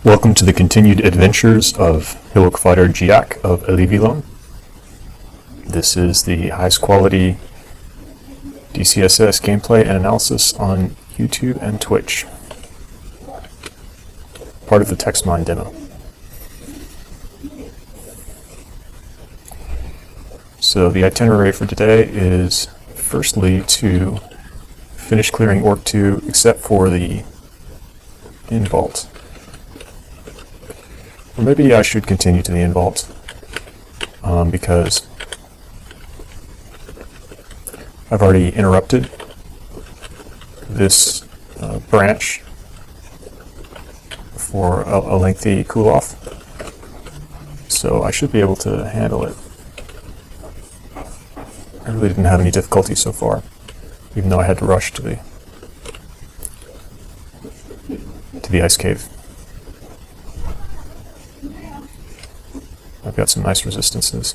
Welcome to the continued adventures of heroic fighter Giac of Lairiable. This is the highest quality DCSS gameplay and analysis on YouTube and Twitch. Part of the text mine demo. So the itinerary for today is firstly to finish clearing Orc 2 except for the in-vault. Or maybe I should continue to the in-vault because I've already interrupted this branch for a lengthy cool-off, so I should be able to handle it. I really didn't have any difficulty so far, even though I had to rush to the ice cave. I've got some nice resistances.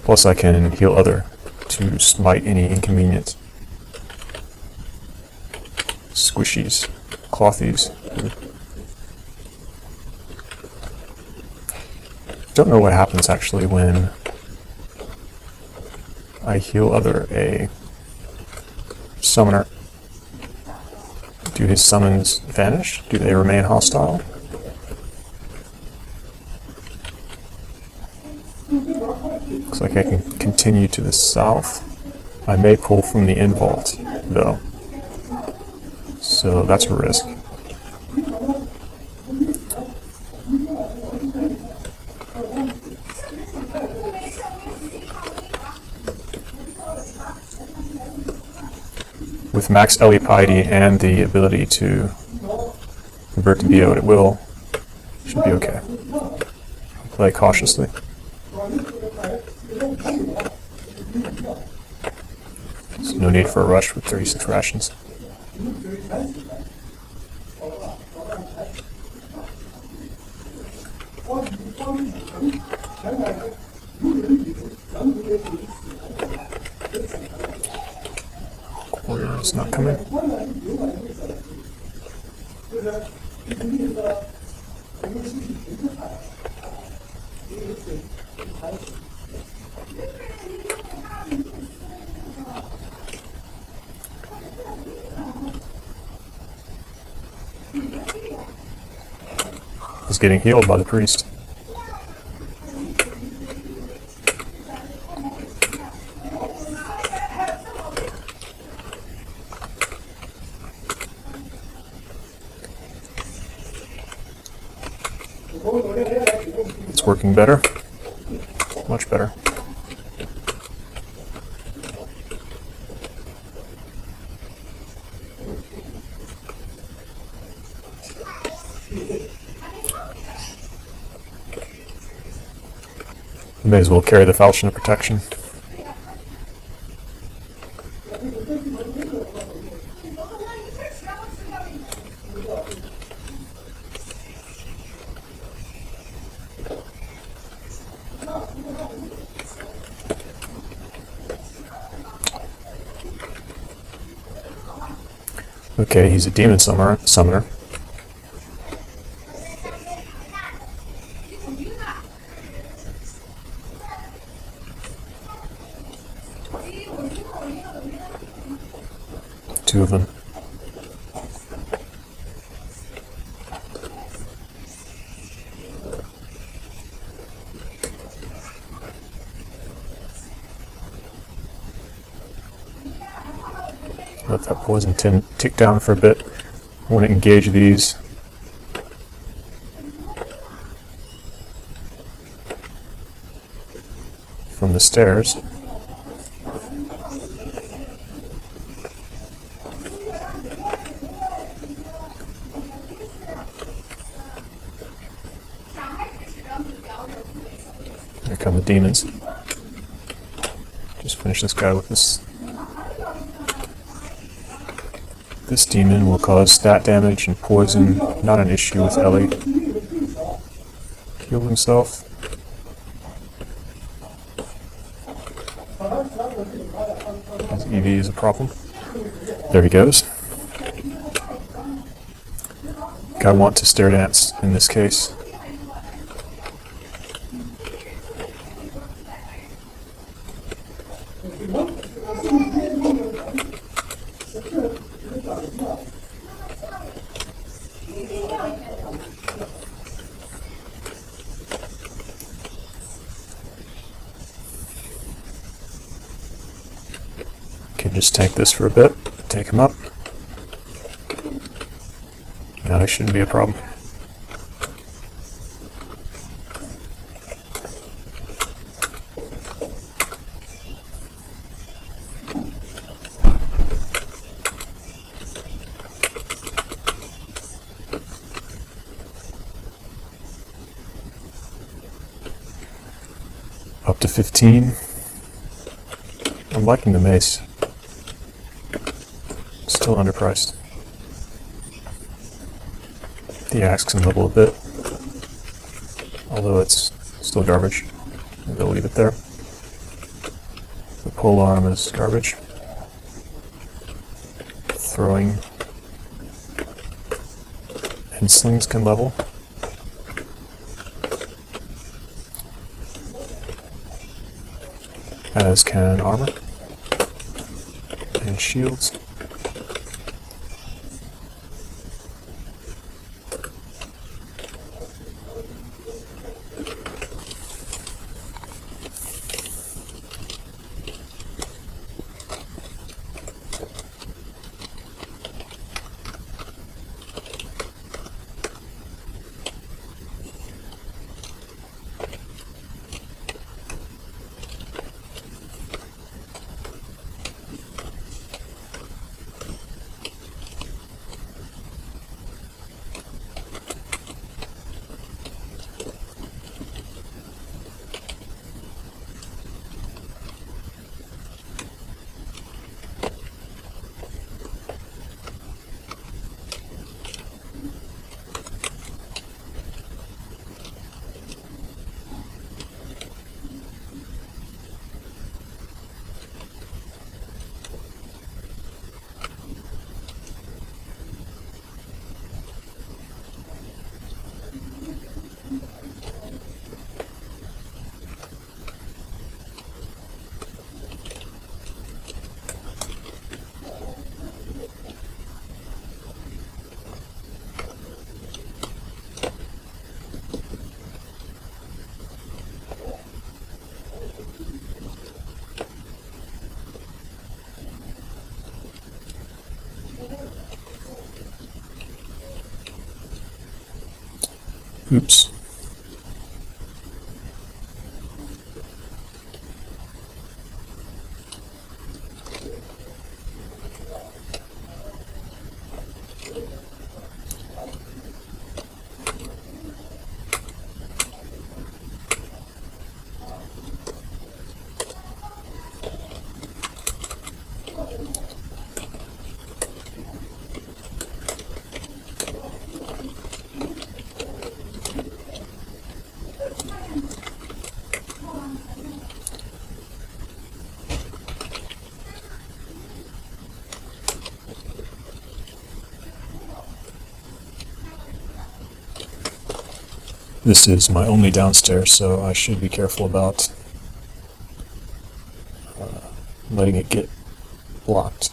Plus I can heal other to smite any inconvenient squishies, clothies. Don't know what happens actually when I heal other a summoner. Do his summons vanish? Do they remain hostile? Looks like I can continue to the south. I may pull from the in-vault, though. So that's a risk. With max LE piety and the ability to convert to Beogh, it will. Should be okay. Play cautiously. There's no need for a rush with 36 rations. It's not coming. He's getting healed by the priest. It's working better. Much better. You may as well carry the falchion of protection. Okay, he's a demon summoner. Two of them. Let that poison tick down for a bit. I want to engage these. From the stairs. Here come the demons. Just finish this guy with this. This demon will cause stat damage and poison, not an issue with Ellie. Heal himself. His EV is a problem. There he goes. Gotta want to stair dance in this case. Can just tank this for a bit, take him up. Now he shouldn't be a problem. Up to 15. I'm liking the mace. Still underpriced. The axe can level a bit, although it's still garbage. Maybe I'll leave it there. The pole arm is garbage. Throwing and slings can level. As can armor and shields. Oops. This is my only downstairs, so I should be careful about letting it get blocked.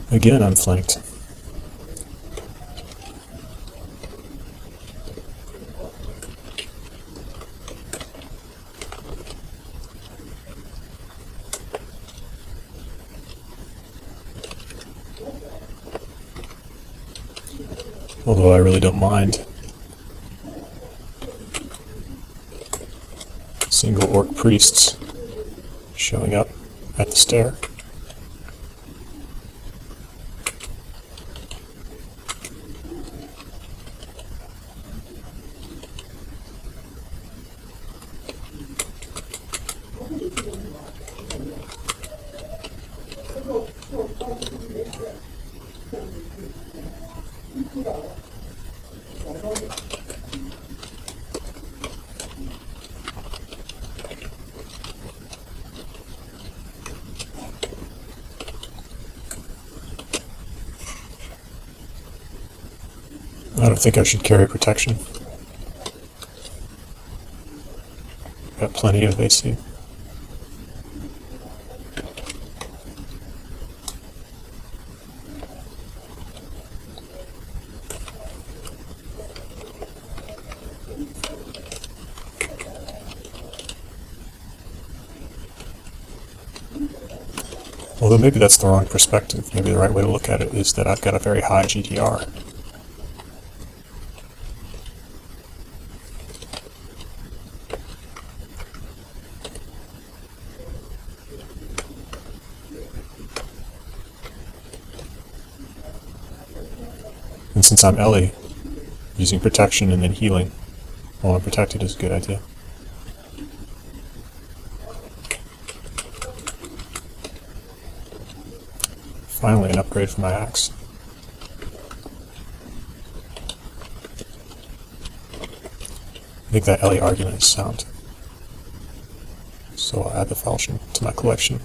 Again, I'm flanked. Although I really don't mind. Single orc priests showing up at the stair. I don't think I should carry protection. Got plenty of AC. Although maybe that's the wrong perspective. Maybe the right way to look at it is that I've got a very high GDR. And since I'm Ellie, using protection and then healing while I'm protected is a good idea. Finally, an upgrade for my axe. I think that Ellie argument is sound. So I'll add the falchion to my collection.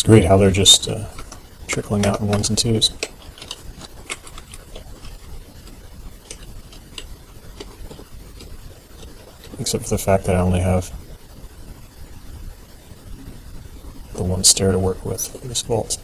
It's great how they're just trickling out in ones and twos. Except for the fact that I only have the one stair to work with for this vault.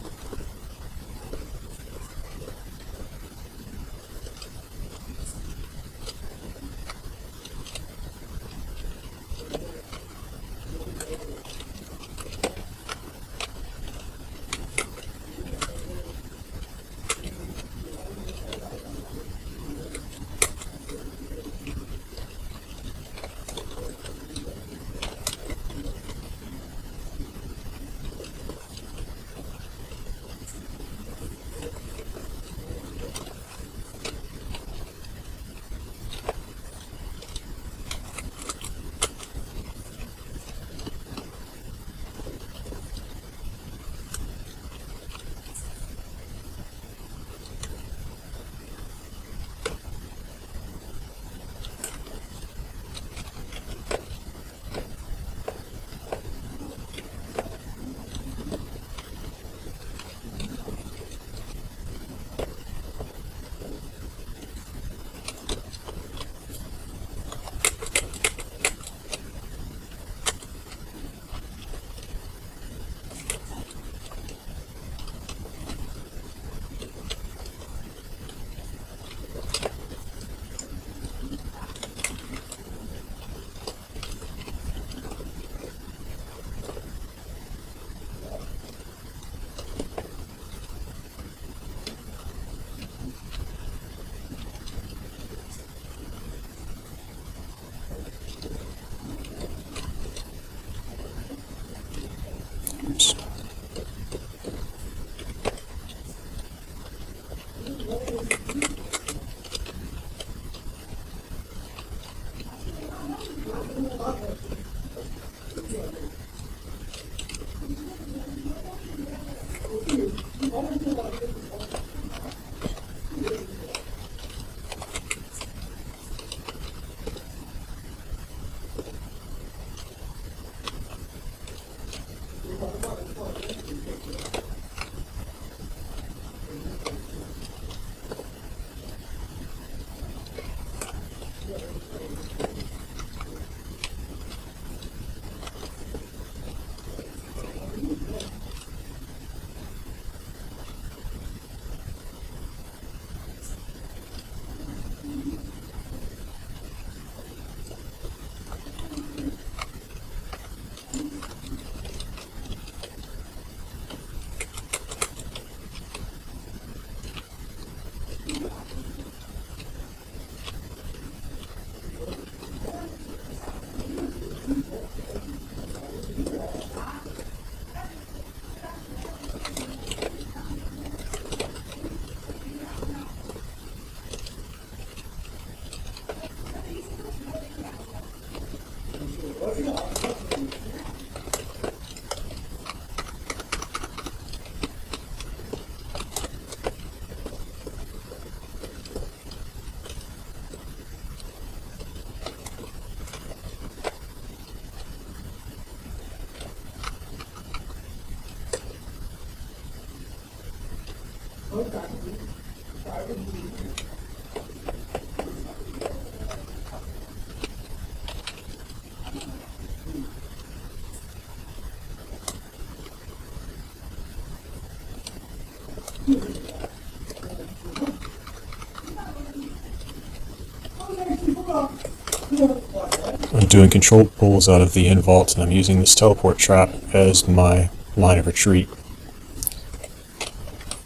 I'm doing controlled pulls out of the in vault, and I'm using this teleport trap as my line of retreat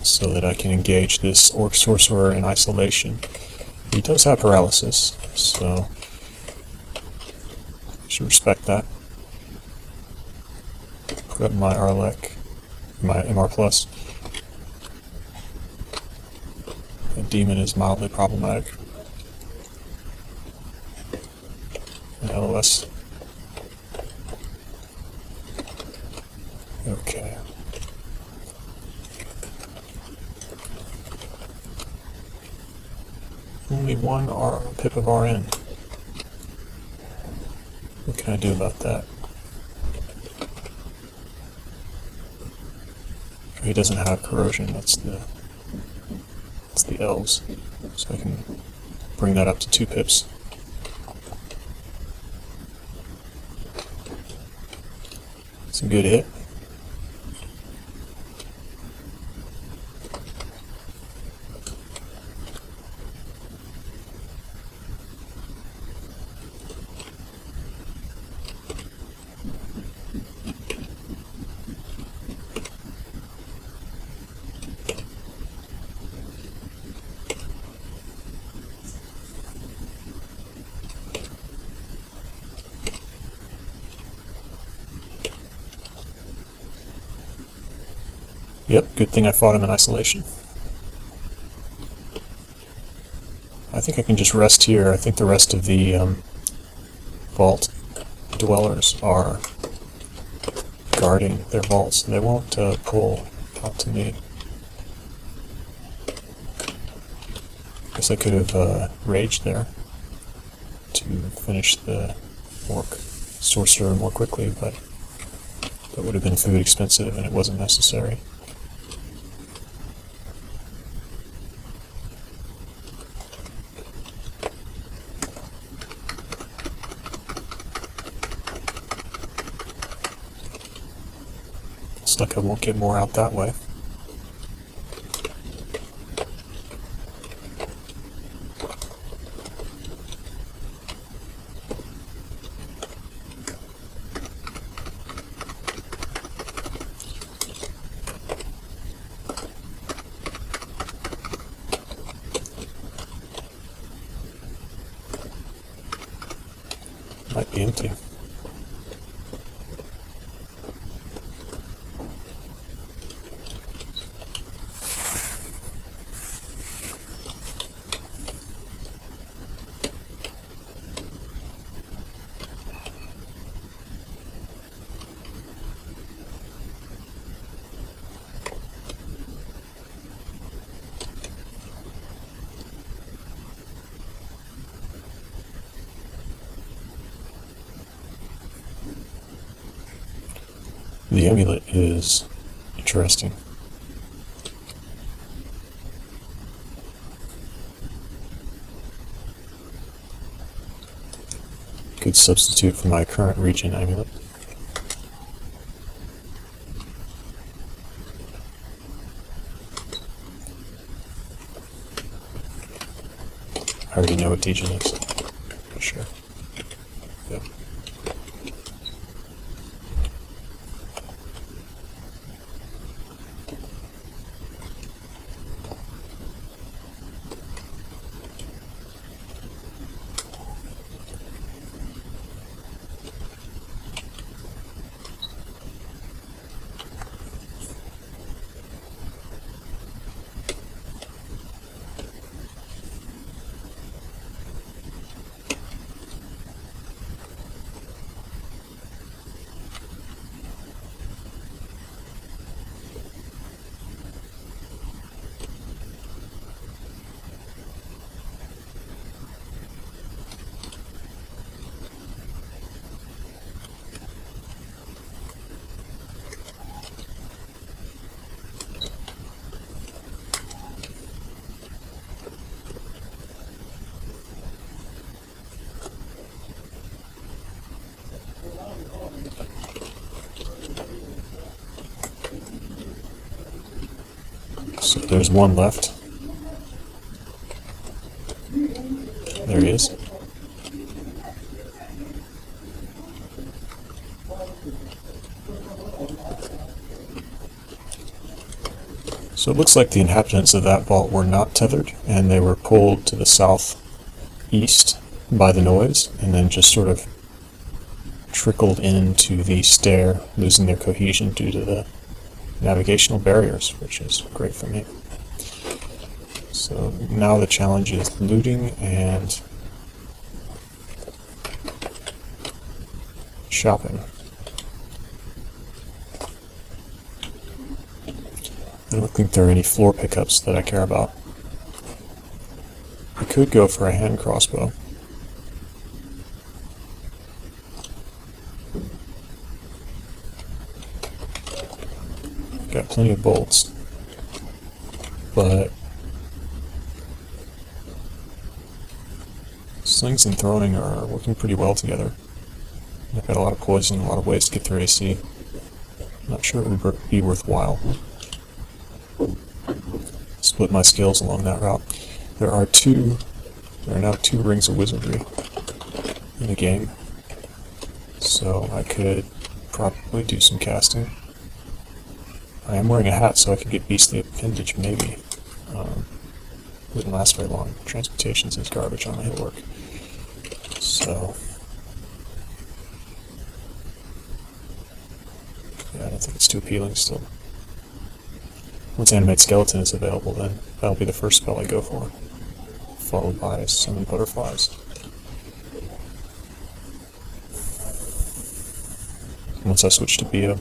so that I can engage this orc sorcerer in isolation. He does have paralysis, so I should respect that. Put up my Arlec, my MR+. The demon is mildly problematic. And LOS. Okay. Only one pip of RN. What can I do about that? he doesn't have corrosion. That's the elves. So I can bring that up to 2 pips. It's a good hit. Yep, good thing I fought him in isolation. I think I can just rest here. I think the rest of the vault dwellers are guarding their vaults. They won't pull out to me. Guess I could have raged there to finish the orc sorcerer more quickly, but that would have been food expensive and it wasn't necessary. Looks like I won't get more out that way. Might be empty. The amulet is interesting. Good substitute for my current region amulet. I already know what Dejin is, for sure. Yep. So there's one left. There he is. So it looks like the inhabitants of that vault were not tethered, and they were pulled to the southeast by the noise, and then just sort of trickled into the stair, losing their cohesion due to the navigational barriers, which is great for me. So now the challenge is looting and shopping. I don't think there are any floor pickups that I care about. I could go for a hand crossbow. Got plenty of bolts, but slings and throwing are working pretty well together. I've got a lot of poison, a lot of ways to get through AC. Not sure it would be worthwhile. Split my skills along that route. There are now two rings of wizardry in the game, so I could probably do some casting. I am wearing a hat, so I could get beastly appendage, maybe. Wouldn't last very long. Transportation is garbage on my hillock. So, yeah, I don't think it's too appealing still. Once Animate Skeleton is available, then that'll be the first spell I go for, followed by Summon Butterflies. Once I switch to Beogh.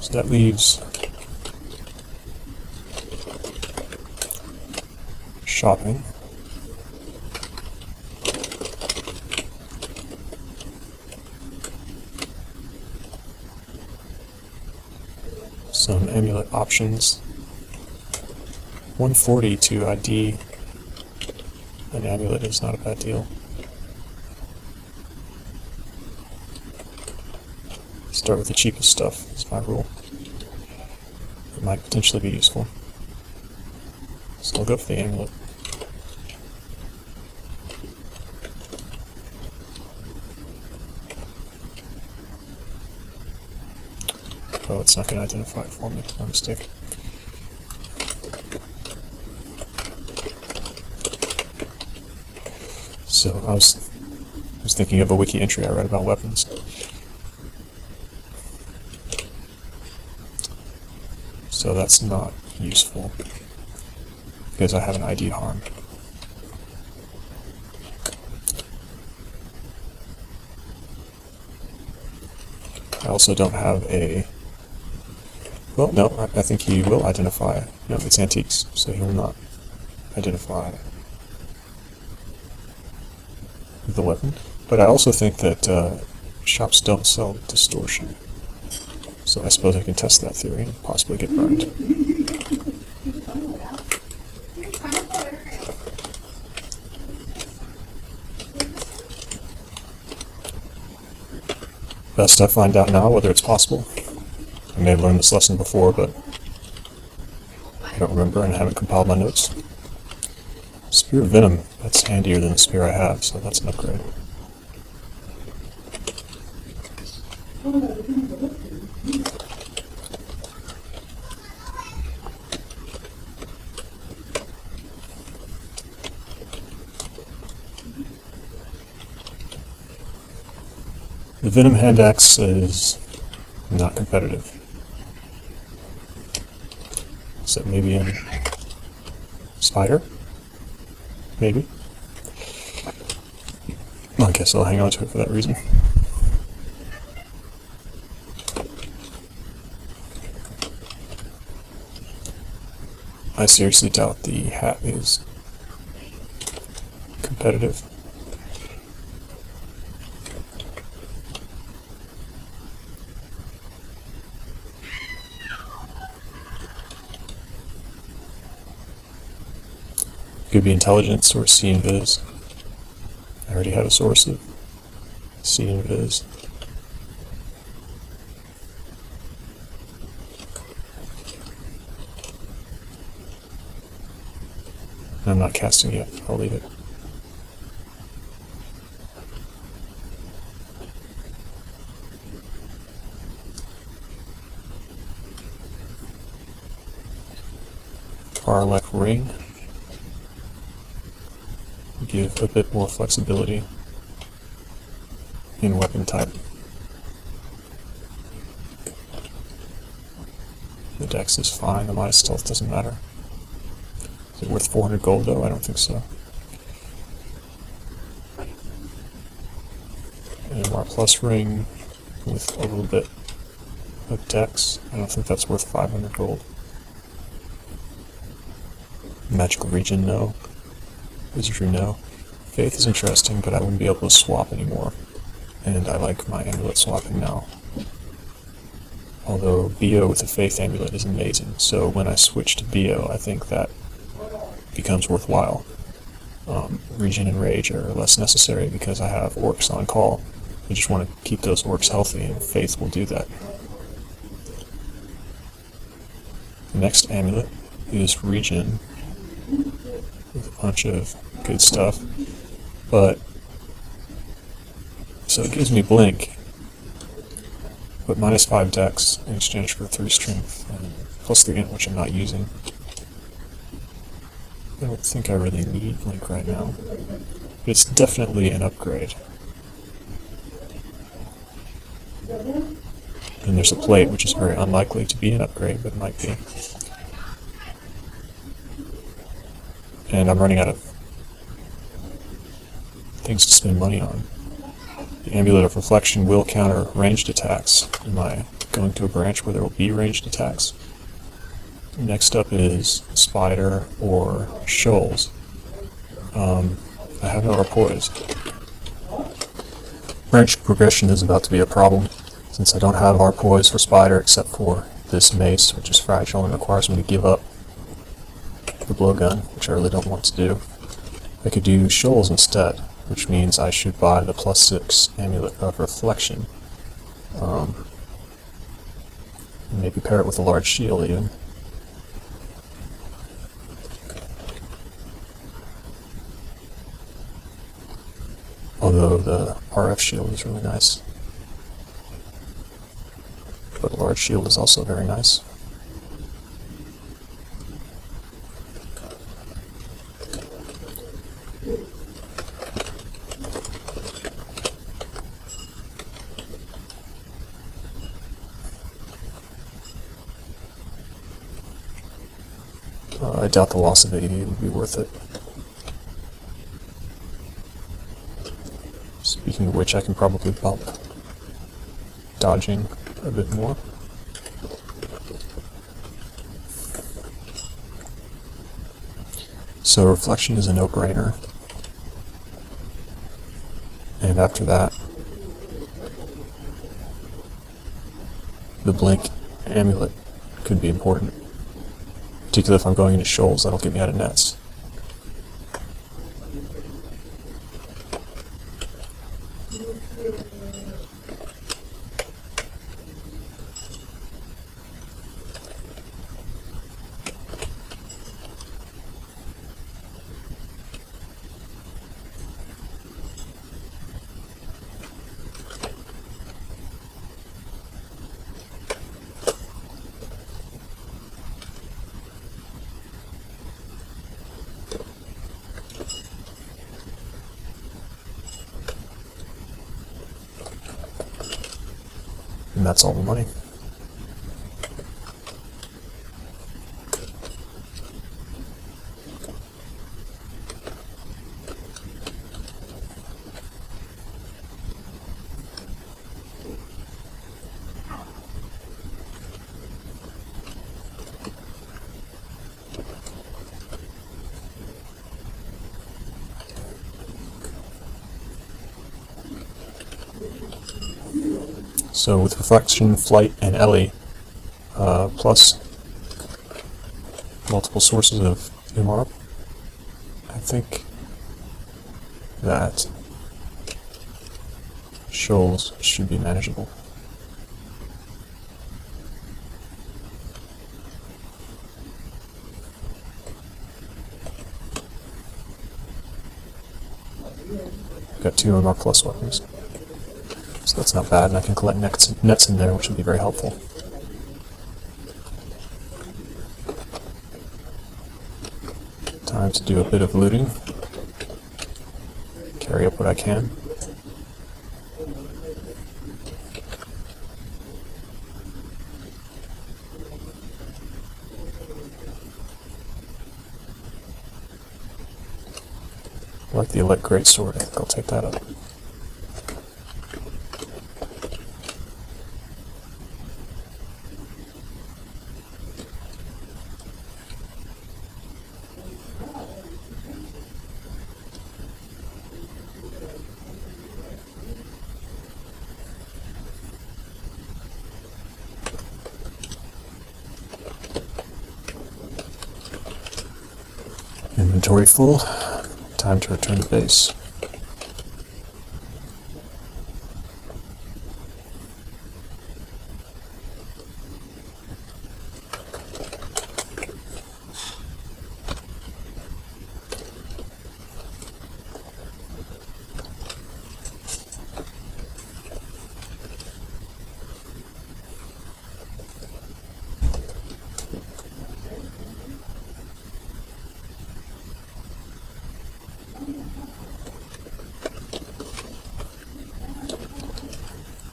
So that leaves shopping. Some amulet options. 140 to ID an amulet is not a bad deal. Start with the cheapest stuff, is my rule. It might potentially be useful. So I'll go for the amulet. Oh, it's not going to identify it for me. My mistake. So I was thinking of a wiki entry I read about weapons. So that's not useful because I have an ID harm. I also don't have a... Well, no, I think he will identify. No, it's antiques, so he will not identify the weapon. But I also think that shops don't sell distortion. So I suppose I can test that theory and possibly get burned. Best I find out now whether it's possible. I may have learned this lesson before, but I don't remember and I haven't compiled my notes. Spear of Venom, that's handier than the spear I have, so that's an upgrade. The Venom hand axe is not competitive. Except maybe in Spider? Maybe. I guess I'll hang on to it for that reason. I seriously doubt the hat is competitive. Could be intelligence or see invis. I already have a source of see invis. I'm not casting yet. I'll leave it. Far left ring. Give a bit more flexibility in weapon type. The dex is fine, the minus stealth doesn't matter. Is it worth 400 gold though? I don't think so. And our plus ring with a little bit of dex. I don't think that's worth 500 gold. Magical region, no. Wizardry, no. Faith is interesting, but I wouldn't be able to swap anymore. And I like my amulet swapping now. Although Beogh with the Faith Amulet is amazing, so when I switch to Beogh, I think that becomes worthwhile. Regen and Rage are less necessary because I have orcs on call. I just want to keep those orcs healthy, and Faith will do that. The next amulet is Regen, with a bunch of good stuff, but so it gives me Blink, but -5 dex in exchange for 3 strength, and +3 int, which I'm not using. I don't think I really need Blink right now, but it's definitely an upgrade. And there's a plate, which is very unlikely to be an upgrade, but might be. And I'm running out of things to spend money on. The Amulet of Reflection will counter ranged attacks. Am I going to a branch where there will be ranged attacks? Next up is Spider or Shoals. I have no rPois. Branch progression is about to be a problem, since I don't have rPois for Spider except for this mace, which is fragile and requires me to give up the blowgun, which I really don't want to do. I could do Shoals instead, which means I should buy the +6 Amulet of Reflection. Maybe pair it with a large shield even. Although the RF shield is really nice. But a large shield is also very nice. I doubt the loss of 80 would be worth it. Speaking of which, I can probably bump dodging a bit more. So Reflection is a no-brainer. And after that, the Blink Amulet could be important. Particularly if I'm going into Shoals, that'll get me out of nets. And that's all the money. So with Reflection, Flight, and Ellie, plus multiple sources of MR, I think that Shoals should be manageable. Got 2 MR plus weapons. So that's not bad, and I can collect nets in there, which would be very helpful. Time to do a bit of looting. Carry up what I can. I like the Elect Greatsword, I think I'll take that up. Inventory full. Time to return to base.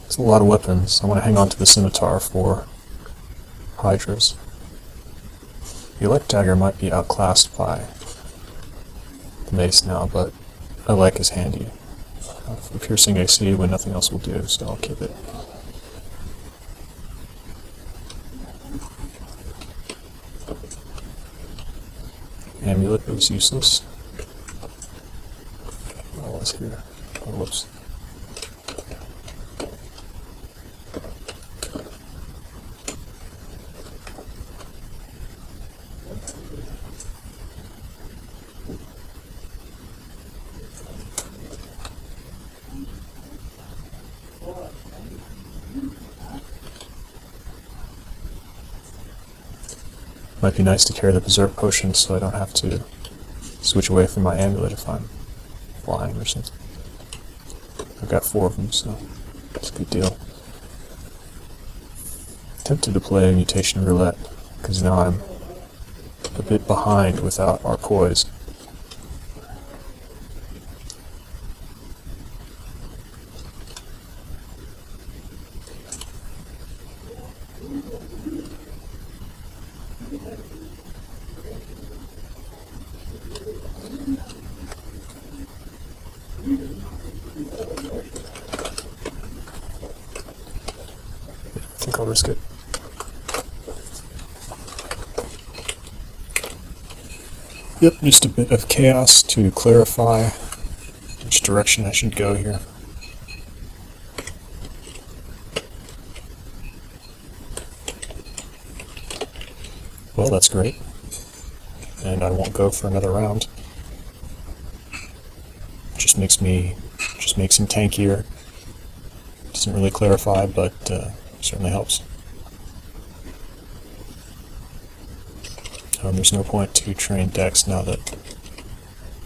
It's a lot of weapons. I want to hang on to the scimitar for hydras. The elect dagger might be outclassed by the mace now, but I like his handy. For piercing AC when nothing else will do, so I'll keep it. Amulet was useless. Oh, let's hear. Oh, whoops. Might be nice to carry the Berserk potion so I don't have to switch away from my amulet if I'm flying or something. I've got 4 of them, so it's a good deal. Tempted to play mutation roulette, because now I'm a bit behind without rPois. I think I'll risk it. Yep, just a bit of chaos to clarify which direction I should go here. Well, that's great. And I won't go for another round. Just makes him tankier. Doesn't really clarify, but certainly helps. There's no point to train Dex now that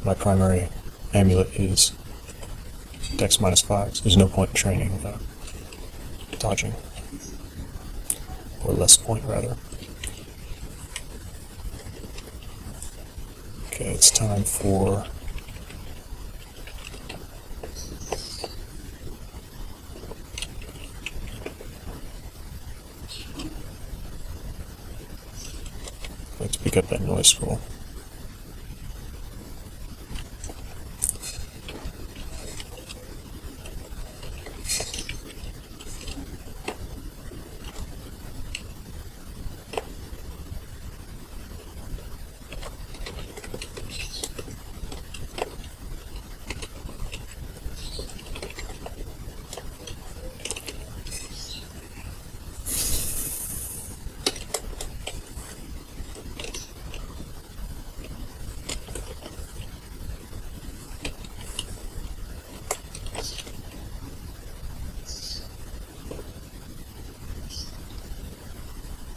my primary amulet is Dex -5. So there's no point in training dodging. Or less point, rather. Okay, it's time for to pick up that noise scroll.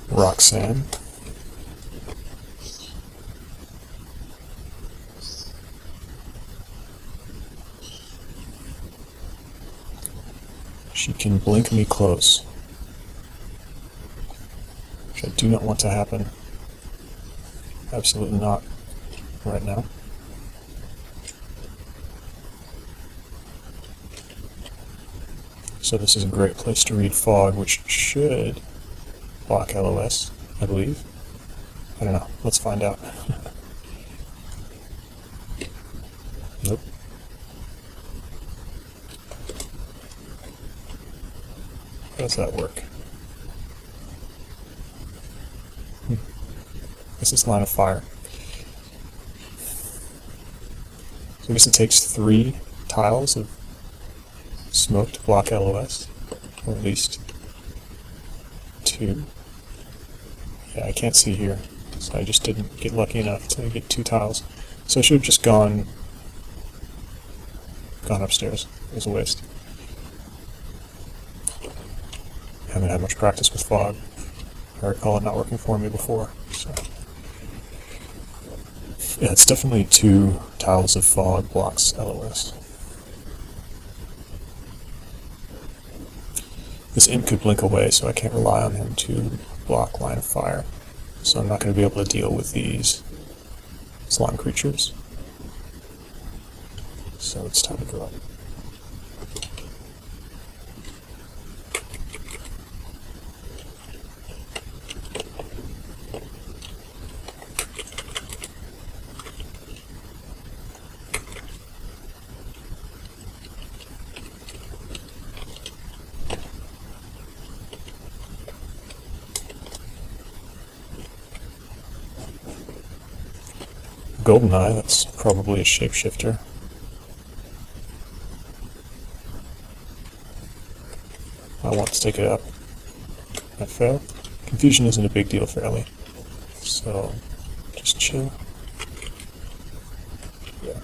Roxanne. She can blink me close, which I do not want to happen. Absolutely not right now. So this is a great place to read Fog, which should block LOS, I believe. I don't know. Let's find out. Nope. How does that work? This is line of fire. So I guess it takes 3 tiles of smoke to block LOS, or at least 2. Yeah, I can't see here, so I just didn't get lucky enough to get 2 tiles. So I should have just gone upstairs. It was a waste. Haven't had much practice with fog. I recall it not working for me before. So yeah, it's definitely 2 tiles of fog blocks LOS. This imp could blink away, so I can't rely on him to block line of fire. So I'm not going to be able to deal with these slime creatures. So it's time to go up. Golden eye, that's probably a shapeshifter. I want to take it up. I fail. Confusion isn't a big deal for Ellie, so just chill. Yeah.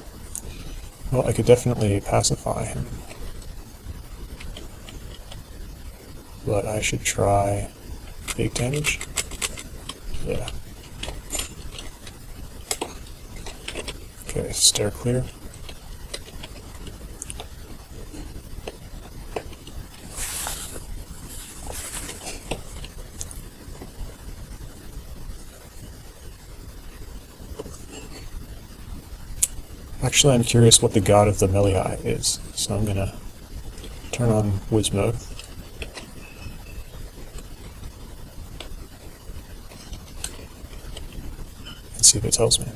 Well, I could definitely pacify him, but I should try big damage. Yeah. Okay, stair clear. Actually, I'm curious what the god of the melee eye is, so I'm gonna turn on whiz mode. And see if it tells me.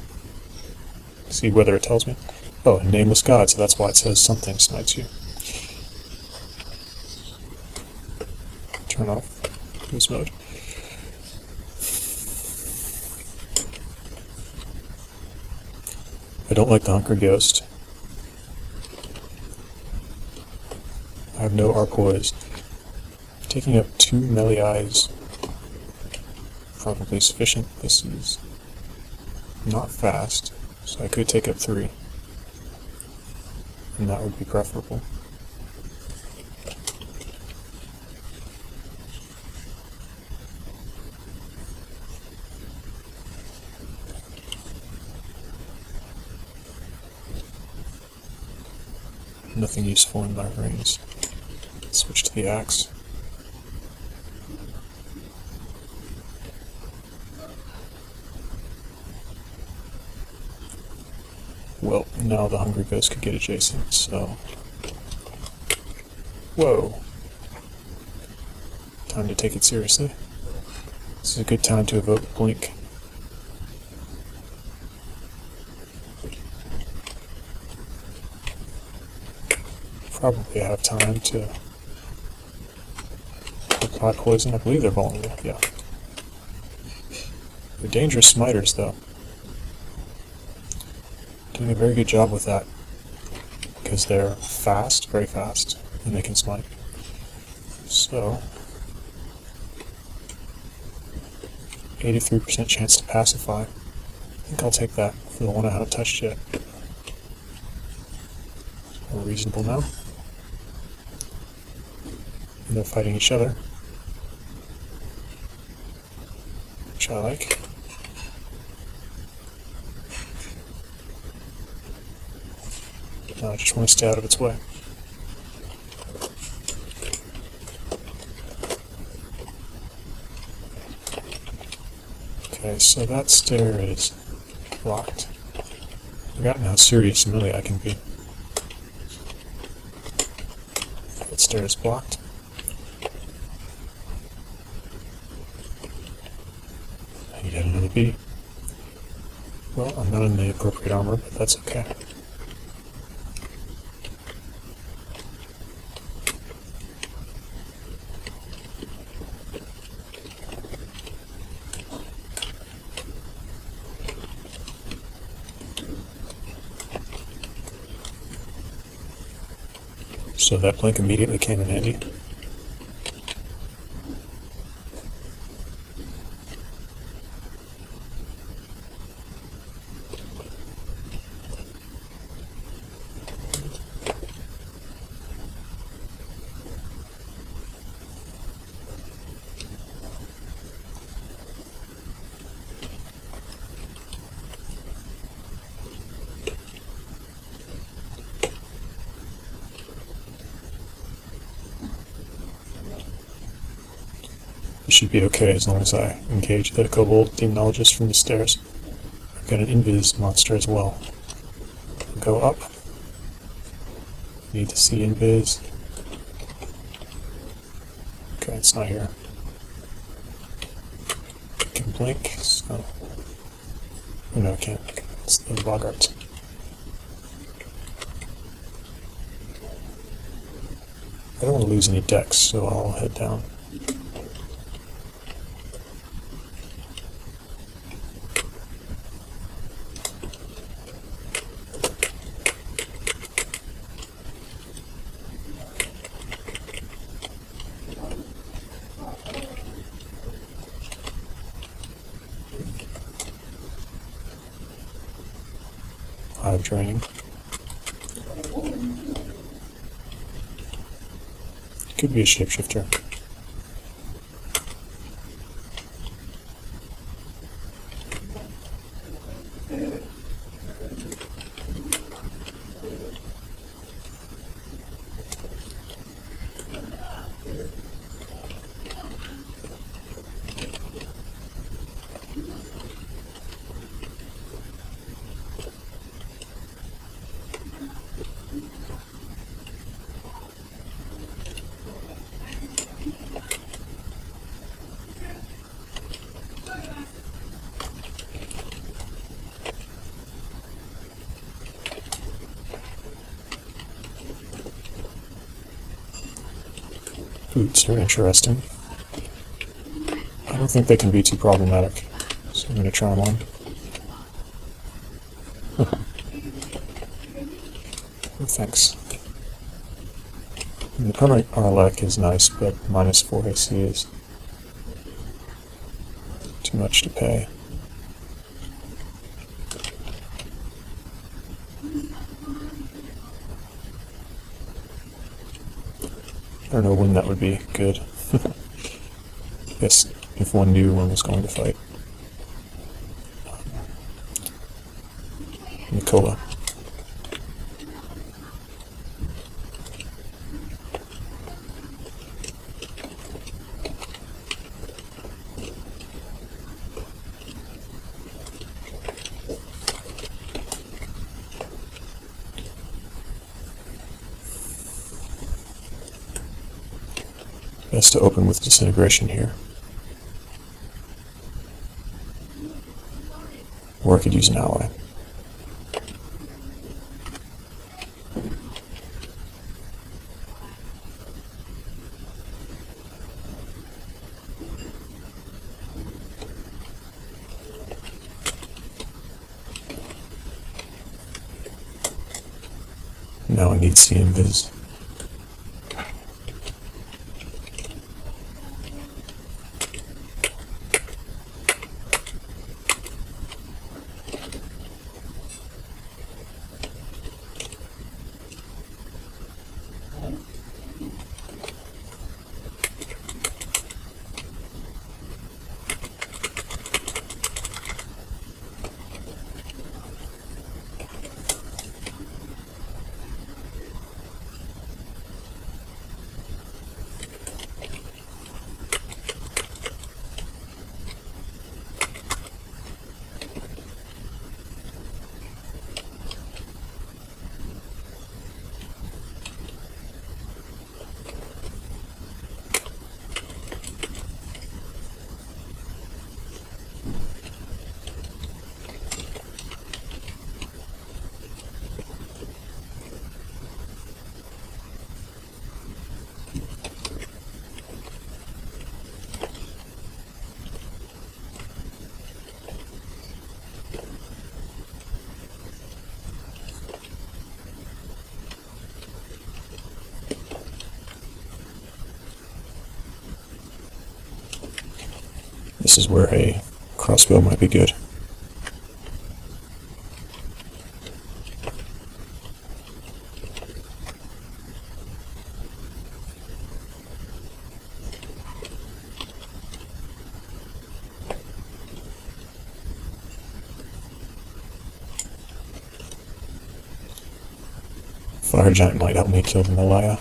See whether it tells me. Oh, nameless god, so that's why it says something smites you. Turn off whiz mode. I don't like the Hunker Ghost. I have no rPois. Taking up 2 melee eyes probably sufficient. This is not fast, so I could take up 3. And that would be preferable. Nothing useful in my rings. Switch to the axe. Well, now the Hungry Ghost could get adjacent, so... Whoa! Time to take it seriously. This is a good time to evoke Blink. Probably have time to apply poison. I believe they're vulnerable, yeah. They're dangerous smiters, though. Doing a very good job with that, because they're fast, very fast, and they can smite. So, 83% chance to pacify. I think I'll take that for the one I haven't touched yet. More reasonable now. And they're fighting each other, which I like. Now I just want to stay out of its way. Okay, so that stair is blocked. I've forgotten how serious melee I can be. That stair is blocked. I get another B. Well, I'm not in the appropriate armor, but that's okay. So that blink immediately came in handy. should be okay as long as I engage the kobold demonologist from the stairs. I've got an invis monster as well. Go up. Need to see invis. Okay, it's not here. I can blink, so... Oh no, I can't. It's the boggarts. I don't want to lose any decks, so I'll head down. Hive draining. Could be a shapeshifter. Boots are interesting. I don't think they can be too problematic, so I'm going to try them on. Oh, thanks. And the permanent Arlec is nice, but -4 AC is too much to pay. I don't know when that would be good. I guess if one knew one was going to fight. Nicola. Best to open with disintegration here. Or I could use an ally. Now I need CMViz. This is where a crossbow might be good. Fire Giant might help me kill the Malaya.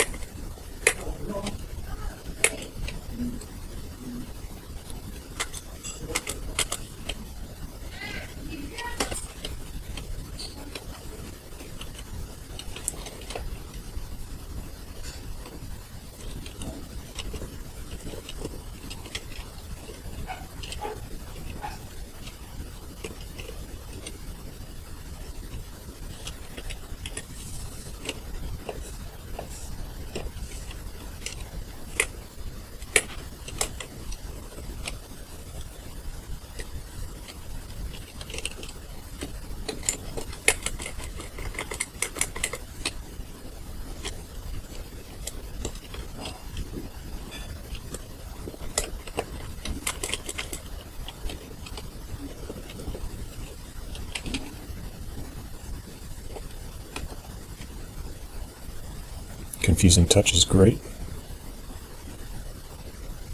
Confusing Touch is great.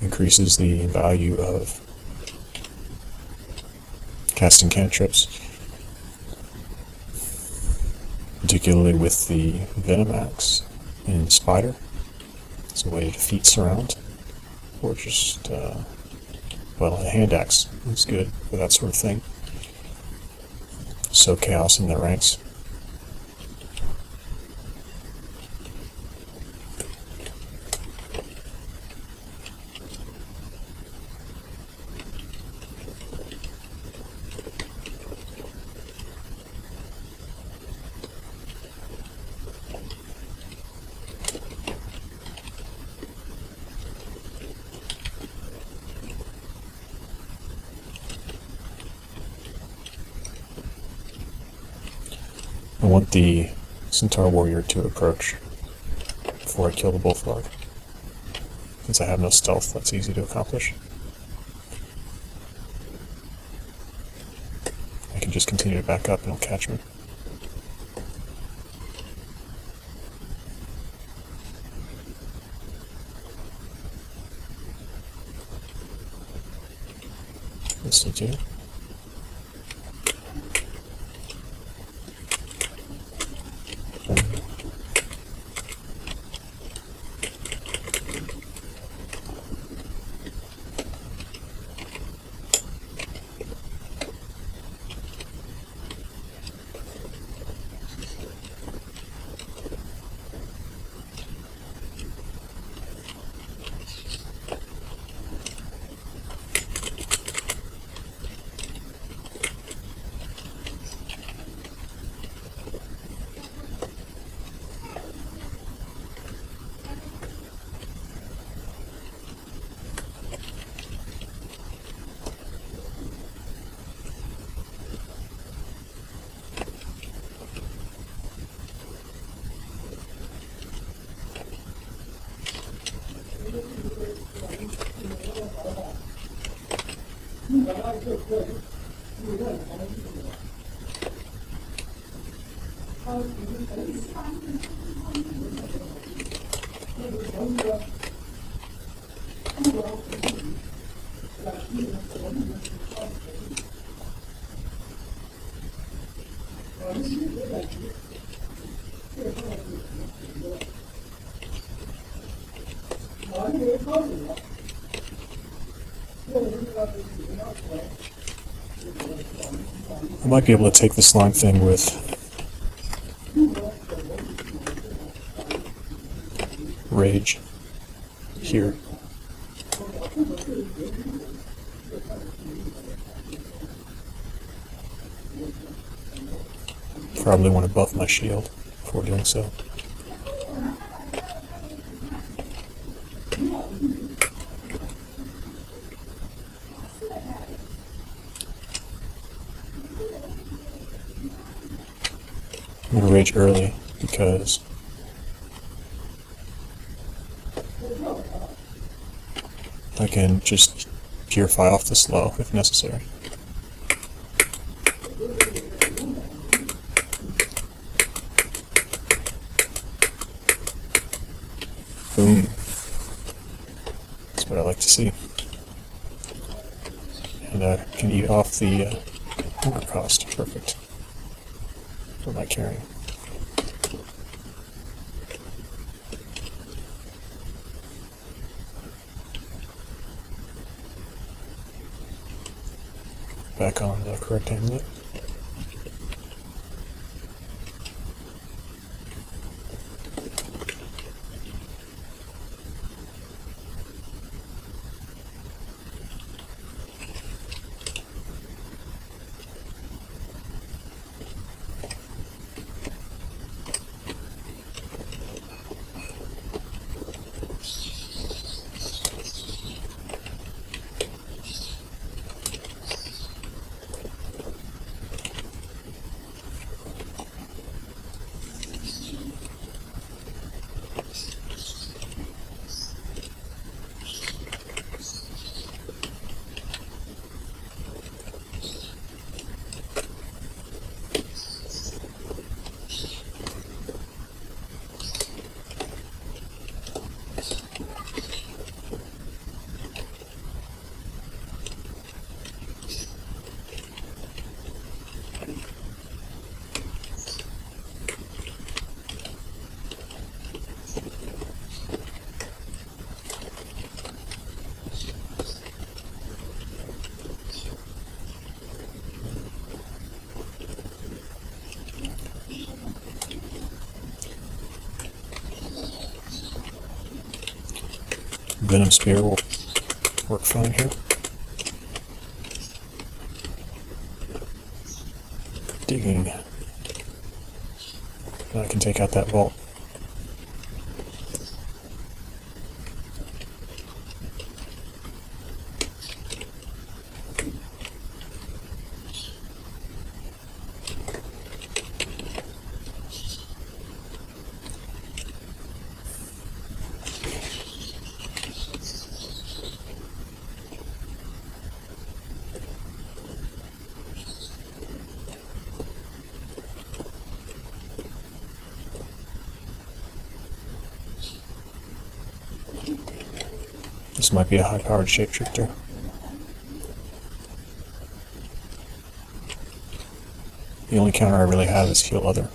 Increases the value of casting cantrips, particularly with the Venom Axe in Spider. It's a way to defeat Surround, or just, well, a hand axe is good for that sort of thing. Sow chaos in the ranks. I want the Centaur Warrior to approach before I kill the Bullfrog. Since I have no stealth, that's easy to accomplish. I can just continue to back up and he'll catch me. This will do. I might be able to take the slime thing with Rage here. Probably want to buff my shield before doing so. I'm going to rage early because I can just purify off the slow if necessary. Boom. That's what I like to see. And I can eat off the hunger cost. Perfect. What am I carrying? Back on the correct amulet. Venom Spear will work fine here. Digging. Now I can take out that vault. This might be a high-powered shapeshifter. The only counter I really have is heal other.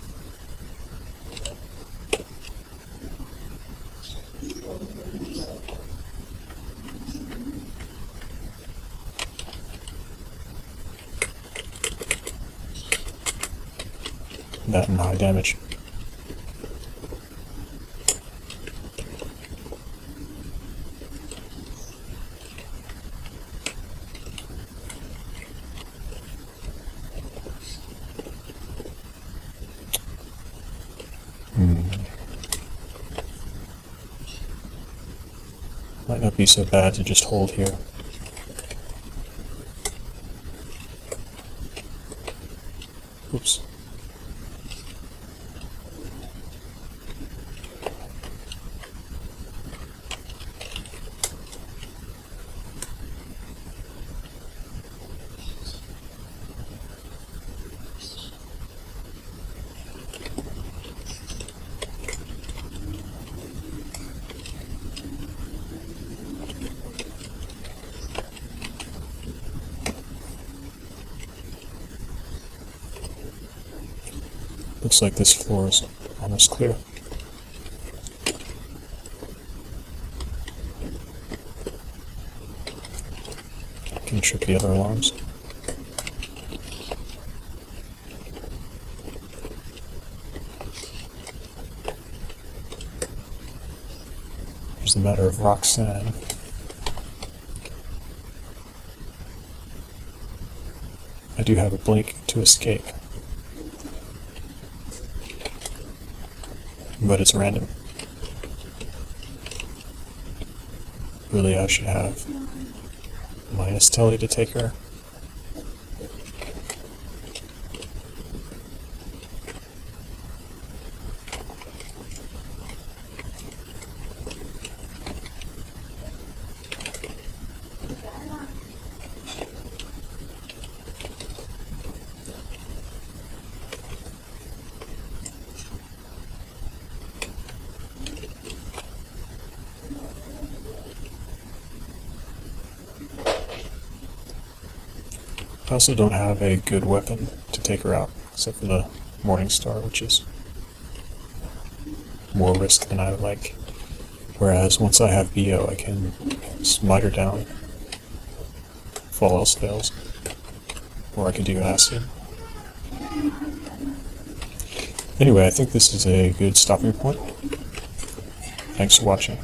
That and high damage. Might not be so bad to just hold here. Oops. Looks like this floor is almost clear. Can trip the other alarms. Here's the matter of Roxanne. I do have a blink to escape, but it's random. Really, I should have minus Telly to take her. I also don't have a good weapon to take her out, except for the Morning Star, which is more risk than I would like. Whereas once I have Beogh, I can smite her down if all else fails. Or I can do acid. Anyway, I think this is a good stopping point. Thanks for watching.